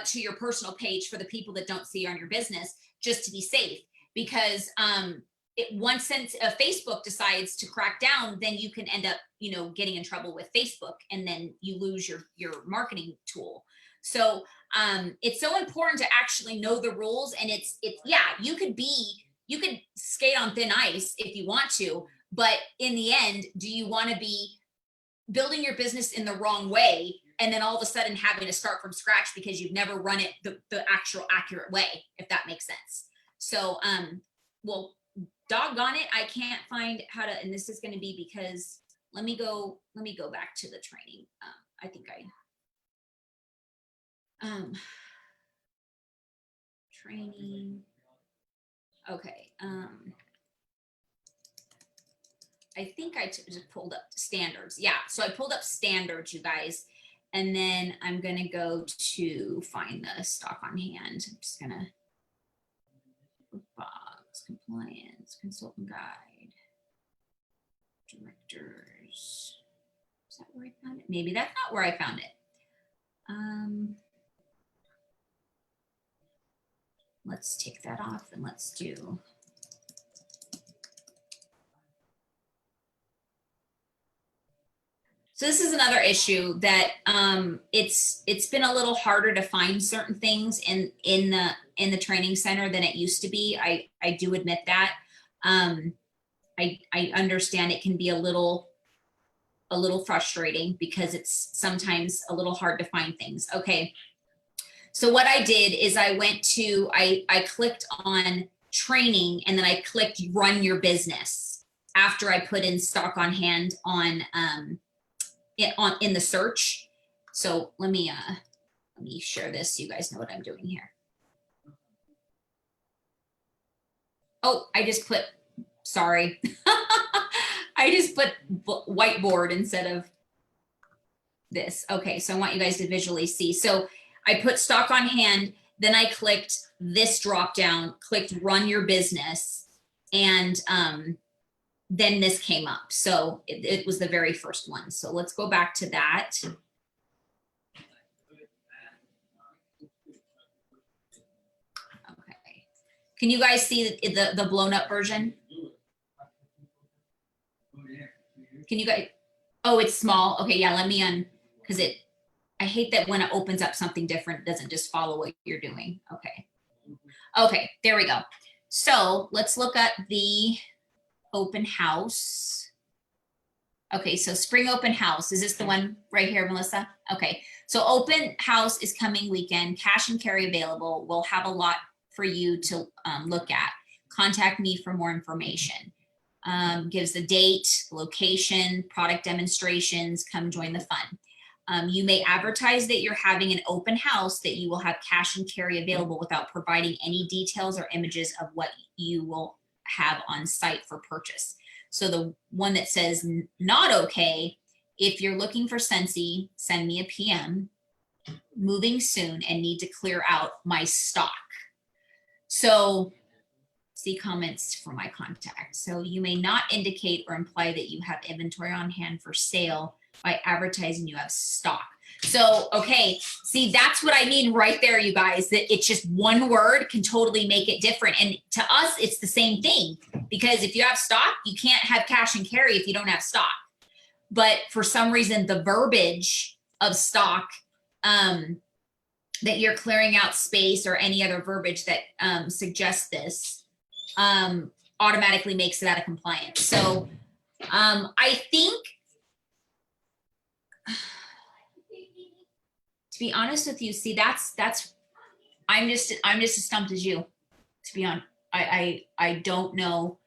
to your personal page for the people that don't see on your business, just to be safe. Because once Facebook decides to crack down, then you can end up, you know, getting in trouble with Facebook, and then you lose your marketing tool. So it's so important to actually know the rules. And yeah, you could skate on thin ice if you want to, but in the end, do you want to be building your business in the wrong way and then all of a sudden having to start from scratch because you've never run it the actual accurate way, if that makes sense? So well, doggone it, I can't find how to, and this is going to be because let me go back to the training. I think training. Okay. I think I just pulled up standards. Yeah. So I pulled up standards, you guys, and then I'm going to go to find the stock on hand. I'm just going to box, compliance, consultant guide, directors. Is that where I found it? Maybe that's not where I found it. Let's take that off and let's do. So this is another issue that it's been a little harder to find certain things in the training center than it used to be. I do admit that. I understand it can be a little frustrating because it's sometimes a little hard to find things. Okay. So what I did is I clicked on training, and then I clicked run your business after I put in stock on hand in the search. So let me share this so you guys know what I'm doing here. Oh, I just put, sorry. I just put whiteboard instead of this. Okay, so I want you guys to visually see. So I put stock on hand, then I clicked this drop down, clicked run your business, and then this came up. So it was the very first one. So let's go back to that. Okay. Can you guys see the blown up version? Can you guys, oh, it's small. Okay, yeah, let me because I hate that when it opens up something different, it doesn't just follow what you're doing. Okay. Okay, there we go. So let's look at the open house. Okay, so spring open house. Is this the one right here, Melissa? Okay, so open house is coming weekend, cash and carry available. We'll have a lot for you to look at. Contact me for more information. Gives the date, location, product demonstrations, come join the fun. You may advertise that you're having an open house, that you will have cash and carry available without providing any details or images of what you will have on site for purchase. So the one that says not okay, if you're looking for Scentsy, send me a PM, moving soon and need to clear out my stock. So see comments from my contact. So you may not indicate or imply that you have inventory on hand for sale by advertising you have stock. So, okay, see, that's what I mean right there, you guys, that it's just one word can totally make it different. And to us, it's the same thing, because if you have stock, you can't have cash and carry if you don't have stock. But for some reason, the verbiage of stock, that you're clearing out space or any other verbiage that suggests this, automatically makes it out of compliance. So I think, to be honest with you, see, that's I'm just as stumped as you, to be honest. I don't know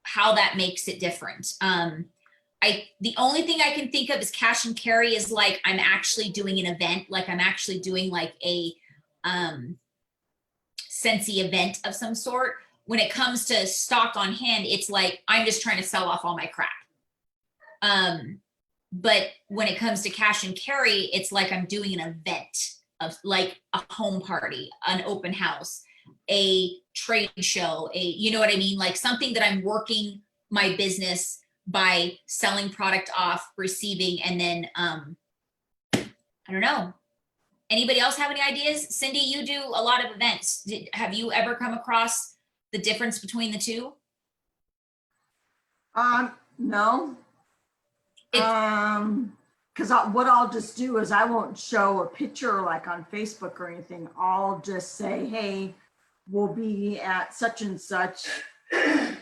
how that makes it different. The only thing I can think of is cash and carry is like, I'm actually doing an event, like I'm actually doing like a Scentsy event of some sort. When it comes to stock on hand, it's like, I'm just trying to sell off all my crap. But when it comes to cash and carry, it's like I'm doing an event of like a home party, an open house, a trade show, you know what I mean? Like something that I'm working my business by selling product off, receiving, and then, I don't know. Anybody else have any ideas? Cindy, you do a lot of events. Have you ever come across the difference between the two? No. Because what I'll just do is I won't show a picture like on Facebook or anything. I'll just say, hey, we'll be at such and such,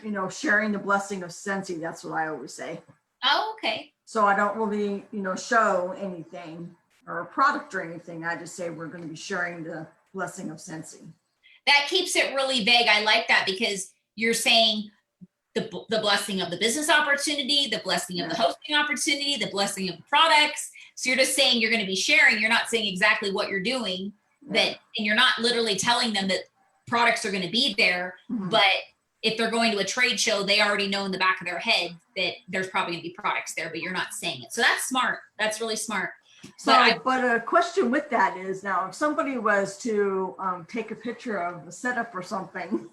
you know, sharing the blessing of Scentsy. That's what I always say. Oh, okay. So I don't really, you know, show anything or a product or anything. I just say we're going to be sharing the blessing of Scentsy. That keeps it really vague. I like that, because you're saying the blessing of the business opportunity, the blessing of the hosting opportunity, the blessing of the products. So you're just saying you're going to be sharing. You're not saying exactly what you're doing, and you're not literally telling them that products are going to be there. But if they're going to a trade show, they already know in the back of their head that there's probably going to be products there, but you're not saying it. So that's smart. That's really smart. So, but a question with that is, now, if somebody was to take a picture of a setup or something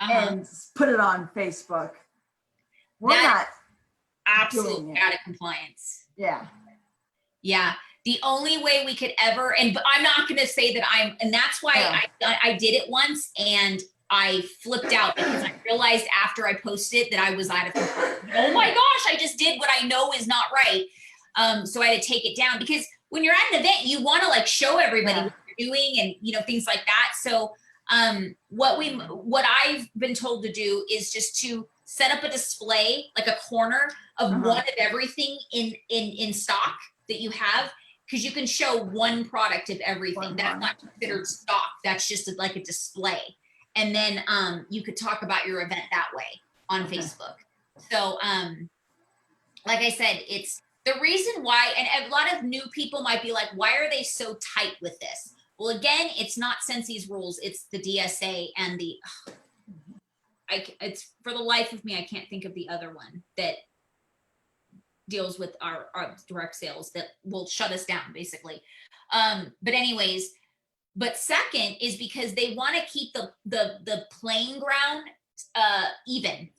and put it on Facebook, we're not absolutely out of compliance. Yeah. Yeah. The only way we could ever, but I'm not going to say that and that's why I did it once and I flipped out, because I realized after I posted it that I was out of compliance. Oh my gosh, I just did what I know is not right. So I had to take it down, because when you're at an event, you want to like show everybody what you're doing and, you know, things like that. So what I've been told to do is just to set up a display, like a corner of one of everything in stock that you have, because you can show one product of everything. That's not considered stock. That's just like a display. And then you could talk about your event that way on Facebook. So like I said, it's the reason why, and a lot of new people might be like, why are they so tight with this? Well, again, it's not Scentsy's rules. It's the DSA and it's for the life of me, I can't think of the other one that deals with our direct sales that will shut us down, basically. But anyways, but second is because they want to keep the playing ground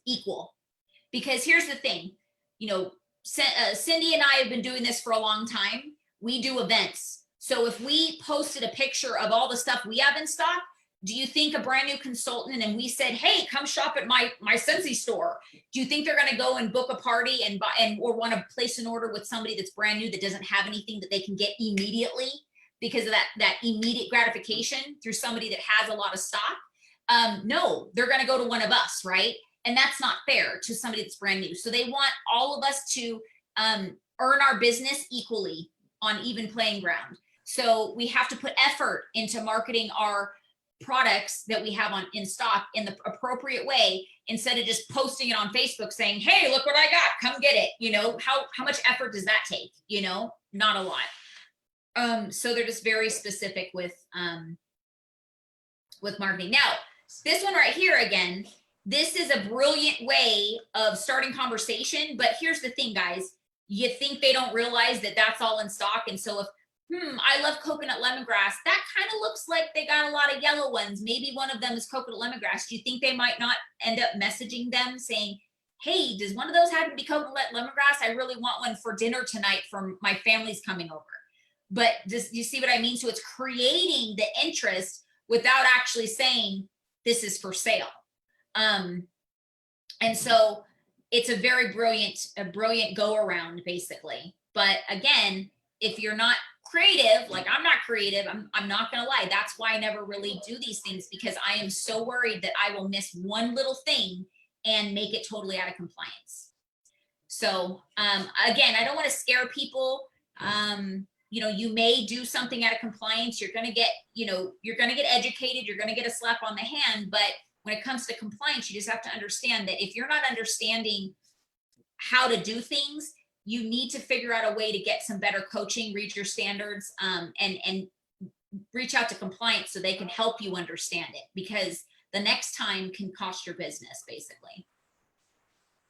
equal. Because here's the thing, you know, Cindy and I have been doing this for a long time. We do events. So if we posted a picture of all the stuff we have in stock, do you think a brand new consultant and we said, hey, come shop at my Scentsy store, do you think they're going to go and book a party and buy or want to place an order with somebody that's brand new that doesn't have anything that they can get immediately because of that immediate gratification through somebody that has a lot of stock? No, they're going to go to one of us, right? And that's not fair to somebody that's brand new. So they want all of us to earn our business equally on even playing ground. So we have to put effort into marketing our products that we have in stock in the appropriate way, instead of just posting it on Facebook saying, hey, look what I got, come get it. You know, how much effort does that take? You know, not a lot. So they're just very specific with marketing. Now, this one right here again, this is a brilliant way of starting conversation. But here's the thing, guys. You think they don't realize that that's all in stock. And so if, I love coconut lemongrass, that kind of looks like they got a lot of yellow ones. Maybe one of them is coconut lemongrass. Do you think they might not end up messaging them saying, hey, does one of those happen to be coconut lemongrass? I really want one for dinner tonight from my family's coming over. But you see what I mean? So it's creating the interest without actually saying this is for sale. And so it's a very brilliant go around basically. But again, if you're not creative, like I'm not creative, I'm not gonna lie. That's why I never really do these things, because I am so worried that I will miss one little thing and make it totally out of compliance. So again, I don't want to scare people. You know, you may do something out of compliance. You're going to get, you're going to get educated. You're going to get a slap on the hand. But when it comes to compliance, you just have to understand that if you're not understanding how to do things, you need to figure out a way to get some better coaching, read your standards, and reach out to compliance so they can help you understand it, because the next time can cost your business basically.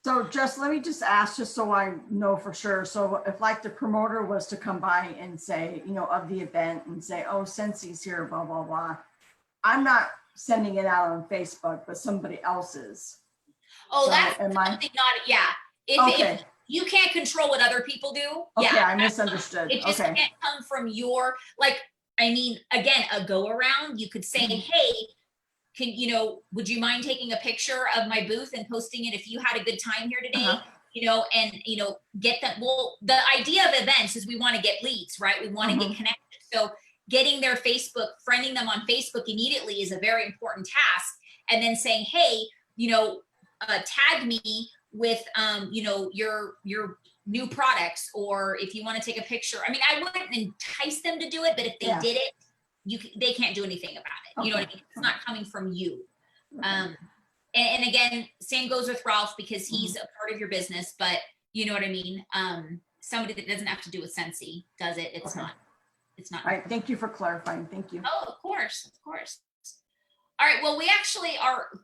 So Jess, let me just ask, just so I know for sure. So if like the promoter was to come by and say, of the event and say, oh, Scentsy's here, blah, blah, blah. I'm not sending it out on Facebook, but somebody else's. Oh, so that's something not, yeah. If you can't control what other people do. Okay, yeah, I misunderstood. It just can't come from your, again, a go around. You could say, hey, would you mind taking a picture of my booth and posting it if you had a good time here today? Get them. Well, the idea of events is we want to get leads, right? We want to get connected. So getting their Facebook, friending them on Facebook immediately is a very important task. And then saying, hey, tag me with, your new products, or if you want to take a picture. I mean, I wouldn't entice them to do it, but if they did it, they can't do anything about it. You know what I mean? It's not coming from you. And again, same goes with Ralph, because he's a part of your business, but you know what I mean? Somebody that doesn't have to do with Scentsy does it. It's not. All right. Thank you for clarifying. Thank you. Oh, of course. Of course. All right. Well, we actually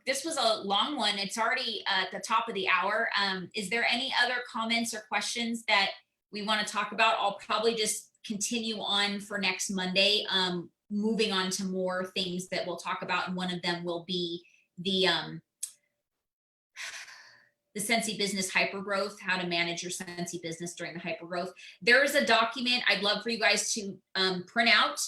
this was a long one. It's already at the top of the hour. Is there any other comments or questions that we want to talk about? I'll probably just continue on for next Monday. Moving on to more things that we'll talk about, and one of them will be the Scentsy business hypergrowth, how to manage your Scentsy business during the hypergrowth. There is a document I'd love for you guys to print out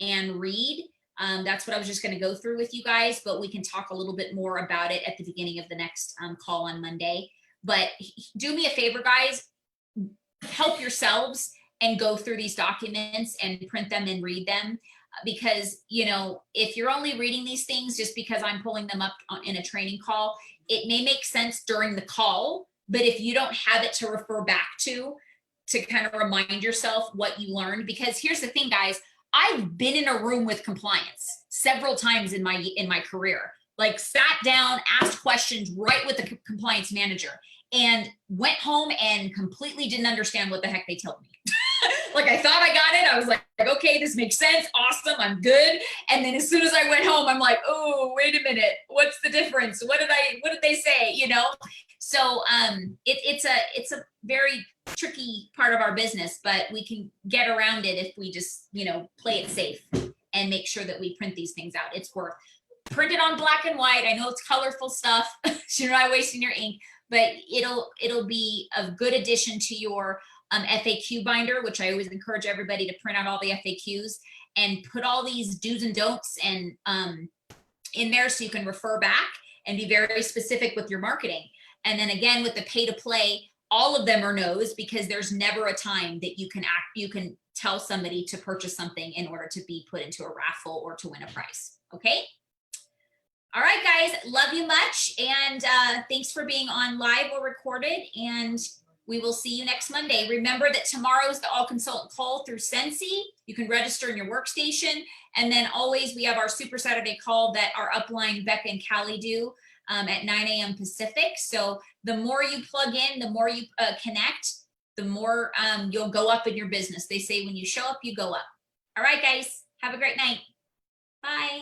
and read. That's what I was just going to go through with you guys, but we can talk a little bit more about it at the beginning of the next call on Monday. But do me a favor, guys, help yourselves and go through these documents and print them and read them. Because, if you're only reading these things just because I'm pulling them up in a training call, it may make sense during the call, but if you don't have it to refer back to kind of remind yourself what you learned, because here's the thing, guys, I've been in a room with compliance several times in my career, like sat down, asked questions right with the compliance manager, and went home and completely didn't understand what the heck they told me. Like, I thought I got it. I was like, okay, this makes sense. Awesome. I'm good. And then as soon as I went home, I'm like, oh, wait a minute. What's the difference? What did they say? So it's a very tricky part of our business, but we can get around it if we just, play it safe and make sure that we print these things out. It's worth print it on black and white. I know it's colorful stuff. So you're not wasting your ink, but it'll be a good addition to your FAQ binder, which I always encourage everybody to print out all the FAQs and put all these do's and don'ts and in there, so you can refer back and be very specific with your marketing. And then again, with the pay to play, all of them are no's, because there's never a time that you can tell somebody to purchase something in order to be put into a raffle or to win a prize. Okay. All right, guys, love you much. And thanks for being on live or recorded. And we will see you next Monday. Remember that tomorrow is the all consultant call through Scentsy. You can register in your workstation. And then always we have our Super Saturday call that our upline Becca and Callie do at 9 a.m. Pacific. So the more you plug in, the more you connect, the more you'll go up in your business. They say when you show up, you go up. All right, guys, have a great night. Bye.